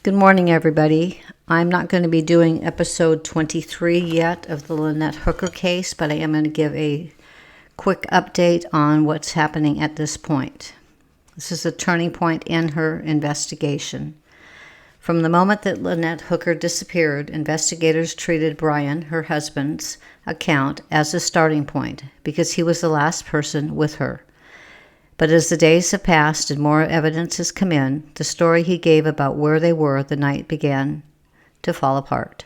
Good morning, everybody. I'm not going to be doing episode 23 yet of the Lynette Hooker case, but I am going to give a quick update on what's happening at this point. This is a turning point in her investigation. From the moment that Lynette Hooker disappeared, investigators treated Brian, her husband's, account as a starting point because he was the last person with her. But as the days have passed and more evidence has come in, the story he gave about where they were the night began to fall apart.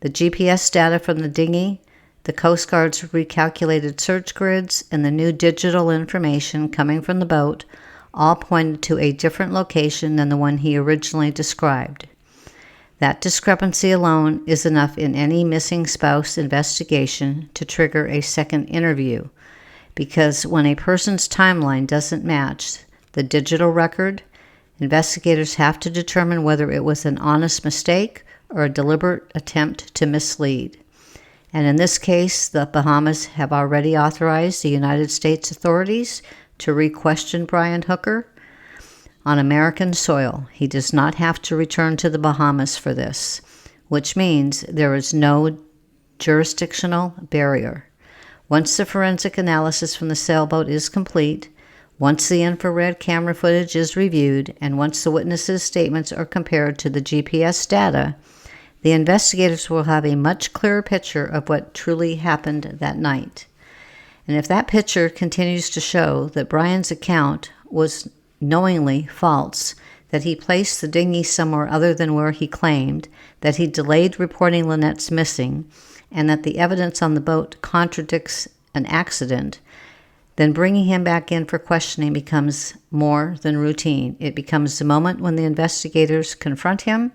The GPS data from the dinghy, the Coast Guard's recalculated search grids, and the new digital information coming from the boat all pointed to a different location than the one he originally described. That discrepancy alone is enough in any missing spouse investigation to trigger a second interview. Because when a person's timeline doesn't match the digital record, investigators have to determine whether it was an honest mistake or a deliberate attempt to mislead. And in this case, the Bahamas have already authorized the United States authorities to re-question Brian Hooker on American soil. He does not have to return to the Bahamas for this, which means there is no jurisdictional barrier. Once the forensic analysis from the sailboat is complete, once the infrared camera footage is reviewed, and once the witnesses' statements are compared to the GPS data, the investigators will have a much clearer picture of what truly happened that night. And if that picture continues to show that Brian's account was knowingly false, that he placed the dinghy somewhere other than where he claimed, that he delayed reporting Lynette's missing, and that the evidence on the boat contradicts an accident, then bringing him back in for questioning becomes more than routine. It becomes the moment when the investigators confront him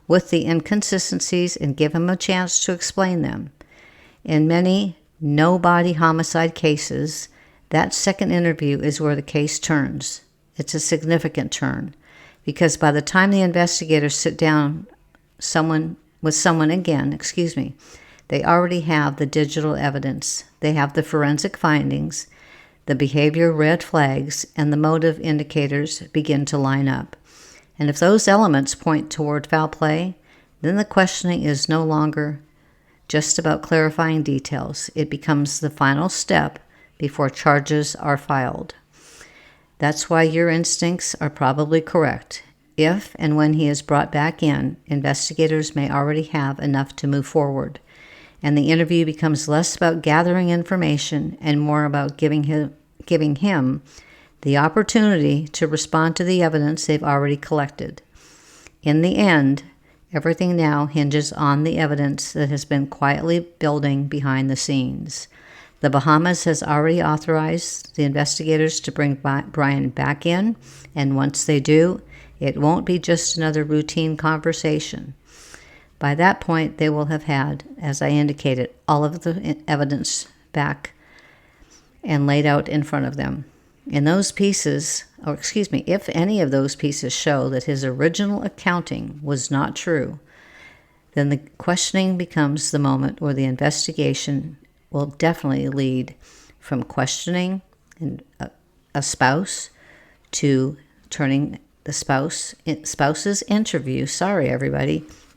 with the inconsistencies and give him a chance to explain them. In many no-body homicide cases, that second interview is where the case turns. It's a significant turn, because by the time the investigators sit down with someone again, they already have the digital evidence. They have the forensic findings, the behavior red flags, and the motive indicators begin to line up. And if those elements point toward foul play, then the questioning is no longer just about clarifying details. It becomes the final step before charges are filed. That's why your instincts are probably correct. If and when he is brought back in, investigators may already have enough to move forward, and the interview becomes less about gathering information and more about giving him the opportunity to respond to the evidence they've already collected. In the end, everything now hinges on the evidence that has been quietly building behind the scenes. The Bahamas has already authorized the investigators to bring Brian back in, and once they do, it won't be just another routine conversation. By that point, they will have had, as I indicated, all of the evidence back and laid out in front of them. In those pieces, if any of those pieces show that his original accounting was not true, then the questioning becomes the moment where the investigation will definitely lead from questioning a spouse to turning the spouse's interview,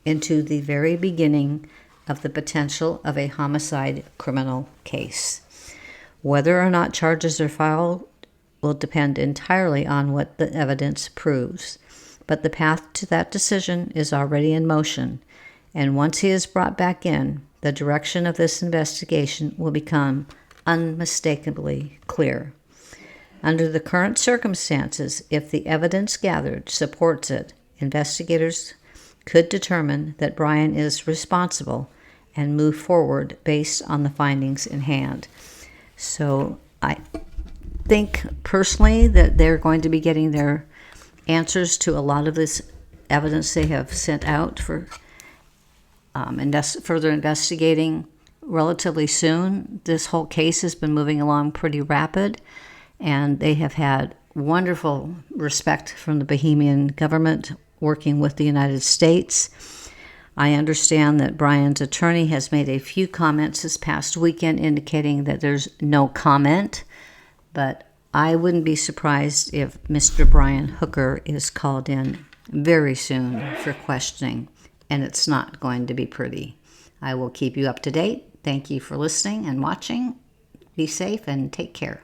into the very beginning of the potential of a homicide criminal case. Whether or not charges are filed will depend entirely on what the evidence proves, but the path to that decision is already in motion, and once he is brought back in, the direction of this investigation will become unmistakably clear. Under the current circumstances, if the evidence gathered supports it, investigators could determine that Brian is responsible and move forward based on the findings in hand. So I think personally that they're going to be getting their answers to a lot of this evidence they have sent out for further investigating relatively soon. This whole case has been moving along pretty rapid, and they have had wonderful respect from the Bahamian government working with the United States. I understand that Brian's attorney has made a few comments this past weekend indicating that there's no comment, but I wouldn't be surprised if Mr. Brian Hooker is called in very soon for questioning, and it's not going to be pretty. I will keep you up to date. Thank you for listening and watching. Be safe and take care.